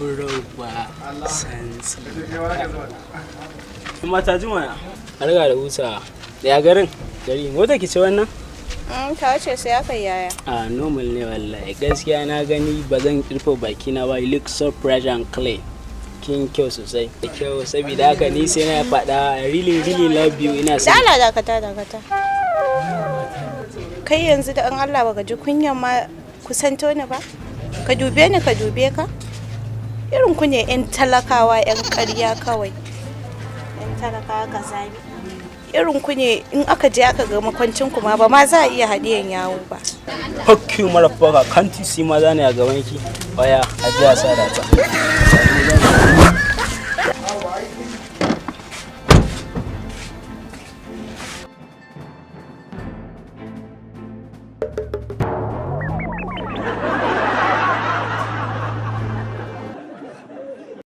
Furowa sansi. Mata juma a riga da wuta. Da ya garin? Gari mota ki ce wannan? Ta ce sai aka yaya. Normal ne wallahi. Gaskiya na gani ba zan kirfa baki na ba. You look so fresh and clean. Kin kyau sosai. Da kyau saboda haka ni sai na faɗa I really love you ina son. Dala dakata. Kai yanzu da an Allah baka ji kunyan ma kusanto ni ba? Ka dube ni ka dube ka? Irin ku ne 'yan talakawa 'yan ƙarya kawai. 'Yan talakawa ka sami. Irin ku ne in aka je aka ga makwancin ku ma ba ma za a iya hadiyan yawo ba. Fuck you motherfucker, can't you see maza ne a gaban ki? Waya, ajiya sadata.